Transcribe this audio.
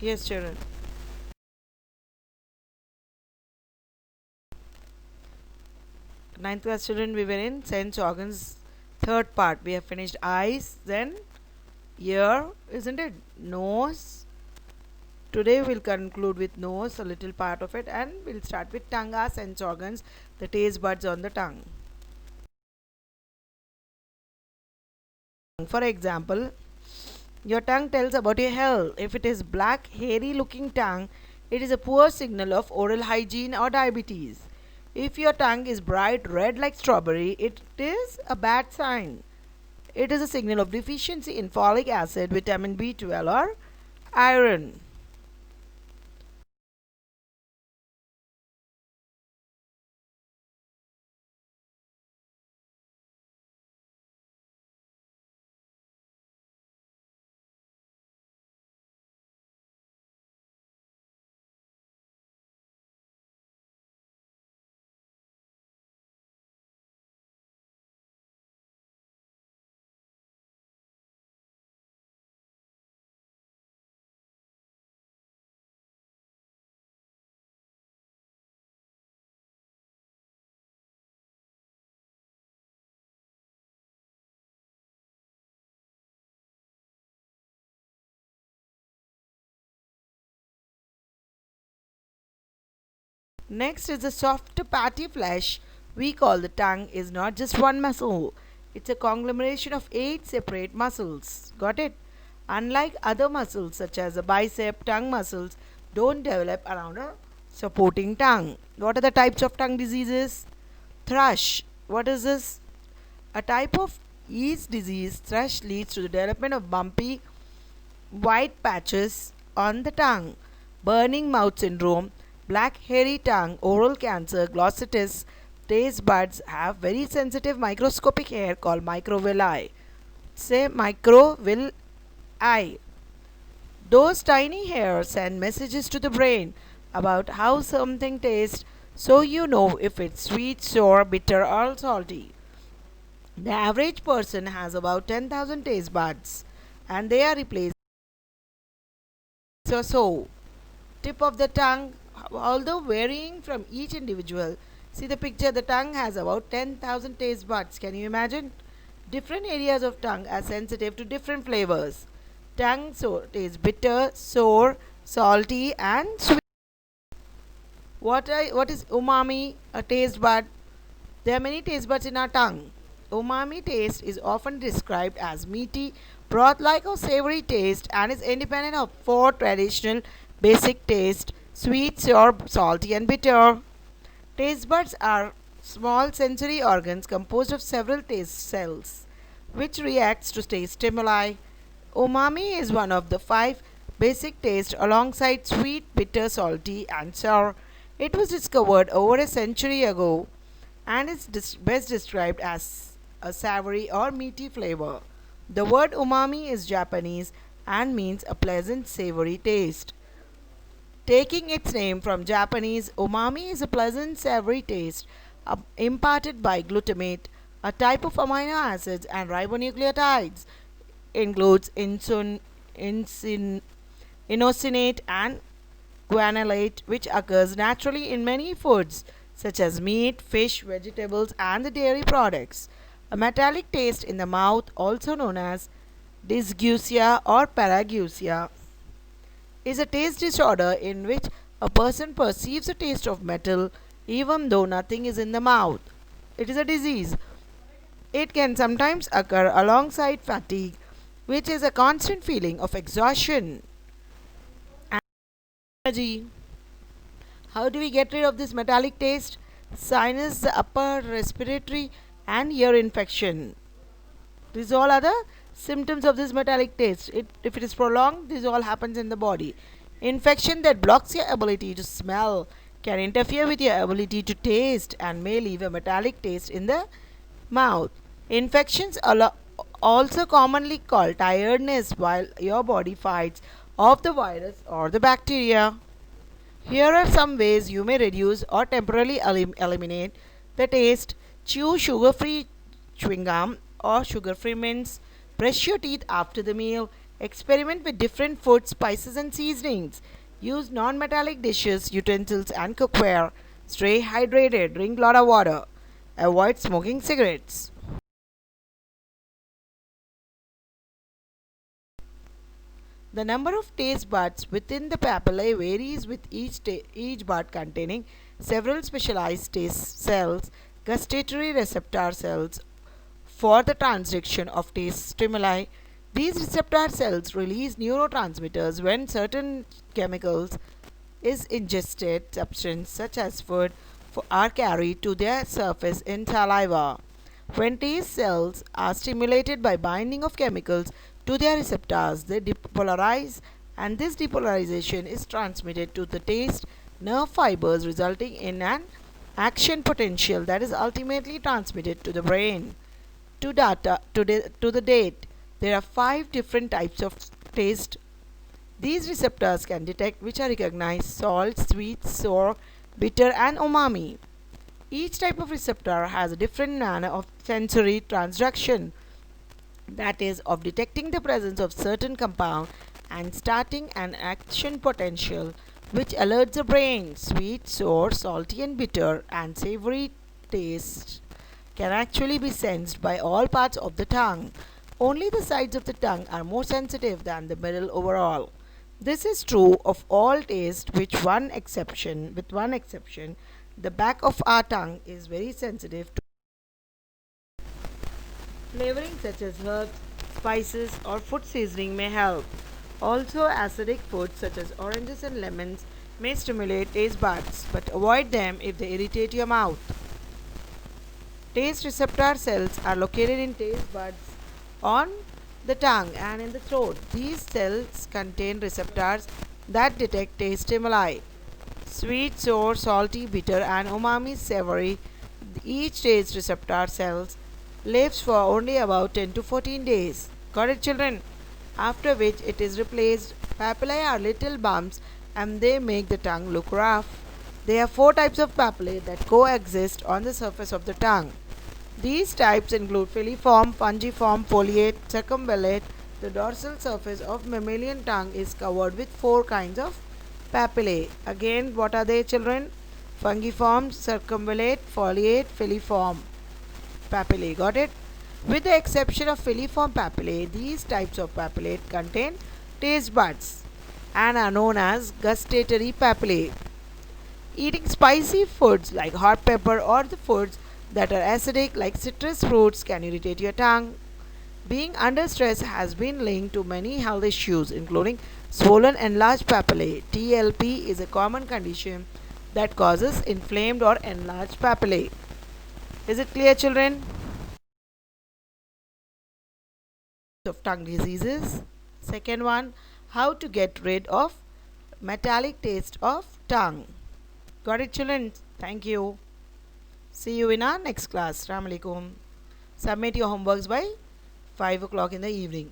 Yes, children. Ninth class children, we were in sense organs, third part. We have finished eyes, then ear, isn't it? Nose. Today we'll conclude with nose, a little part of it, and we'll start with tongue, our sense organs, the taste buds on the tongue. For example, your tongue tells about your health. If it is black, hairy looking tongue, it is a poor signal of oral hygiene or diabetes. If your tongue is bright red like strawberry, it is a bad sign. It is a signal of deficiency in folic acid, vitamin B12, or iron. Next is the soft patty flesh we call the tongue is not just one muscle. It's a conglomeration of 8 separate muscles. Got it? Unlike other muscles such as the bicep, tongue muscles don't develop around a supporting tongue. What are the types of tongue diseases? Thrush. What is this? A type of yeast disease. Thrush leads to the development of bumpy white patches on the tongue, burning mouth syndrome, black hairy tongue, oral cancer, glossitis. Taste buds have very sensitive microscopic hair called microvilli. Say microvilli. Those tiny hairs send messages to the brain about how something tastes, so you know if it's sweet, sour, bitter, or salty. The average person has about 10,000 taste buds, and they are replaced or so. Tip of the tongue, although varying from each individual. See the picture, the tongue has about 10,000 taste buds. Can you imagine? Different areas of tongue are sensitive to different flavors. Tongue so tastes bitter, sour, salty, and sweet. What is umami? A taste bud. There are many taste buds in our tongue. Umami taste is often described as meaty, broth like or savory taste and is independent of four traditional basic taste sweet, sour, salty, and bitter. Taste buds are small sensory organs composed of several taste cells which reacts to taste stimuli. Umami is one of the five basic tastes alongside sweet, bitter, salty, and sour. It was discovered over a century ago and is best described as a savory or meaty flavor. The word umami is Japanese and means a pleasant savory taste. Taking its name from Japanese, umami is a pleasant savory taste imparted by glutamate, a type of amino acids and ribonucleotides. Includes inosinate and guanylate, which occurs naturally in many foods such as meat, fish, vegetables, and the dairy products. A metallic taste in the mouth, also known as dysgeusia or parageusia, is a taste disorder in which a person perceives a taste of metal even though nothing is in the mouth. It is a disease. It can sometimes occur alongside fatigue, which is a constant feeling of exhaustion and energy. How do we get rid of this metallic taste? Sinus, the upper respiratory, and ear infection. These all are the symptoms of this metallic taste. If it is prolonged, this all happens in the body. Infection that blocks your ability to smell can interfere with your ability to taste and may leave a metallic taste in the mouth. Infections also commonly called tiredness while your body fights off the virus or the bacteria. Here are some ways you may reduce or temporarily eliminate the taste. Chew sugar free chewing gum or sugar free mints. Brush your teeth after the meal. Experiment with different food, spices, and seasonings. Use non metallic dishes, utensils, and cookware. Stay hydrated. Drink lot of water. Avoid smoking cigarettes. The number of taste buds within the papillae varies with each bud containing several specialized taste cells, gustatory receptor cells for the transduction of taste stimuli. These receptor cells release neurotransmitters when certain chemicals is ingested. Substances such as food are carried to their surface in saliva. When taste cells are stimulated by binding of chemicals to their receptors, they depolarize, and this depolarization is transmitted to the taste nerve fibers, resulting in an action potential that is ultimately transmitted to the brain. To the date, there are 5 different types of taste these receptors can detect, which are recognized: salt, sweet, sour, bitter, and umami. Each type of receptor has a different manner of sensory transduction, that is, of detecting the presence of certain compound and starting an action potential which alerts the brain. Sweet, sour, salty, and bitter, and savory taste can actually be sensed by all parts of the tongue. Only the sides of the tongue are more sensitive than the middle overall. This is true of all taste, with one exception. The back of our tongue is very sensitive to flavoring such as herbs, spices, or food seasoning may help. Also, acidic foods such as oranges and lemons may stimulate taste buds, but avoid them if they irritate your mouth. Taste receptor cells are located in taste buds on the tongue and in the throat. These cells contain receptors that detect taste stimuli: sweet, sour, salty, bitter, and umami savory. Each taste receptor cells lives for only about 10 to 14 days. Got it, children? After which it is replaced. Papillae are little bumps and they make the tongue look rough. There are 4 types of papillae that coexist on the surface of the tongue. These types include filiform, fungiform, foliate, circumvallate. The dorsal surface of mammalian tongue is covered with 4 kinds of papillae. Again, what are they, children? Fungiform, circumvallate, foliate, filiform papillae. Got it? With the exception of filiform papillae, these types of papillae contain taste buds and are known as gustatory papillae. Eating spicy foods like hot pepper or the foods that are acidic like citrus fruits can irritate your tongue. Being under stress has been linked to many health issues, including swollen enlarged papillae. TLP is a common condition that causes inflamed or enlarged papillae. Is it clear, children? Of tongue diseases. Second one, how to get rid of metallic taste of tongue. Got it, children? Thank you. See you in our next class. Assalamu alaikum. Submit your homeworks by 5 o'clock in the evening.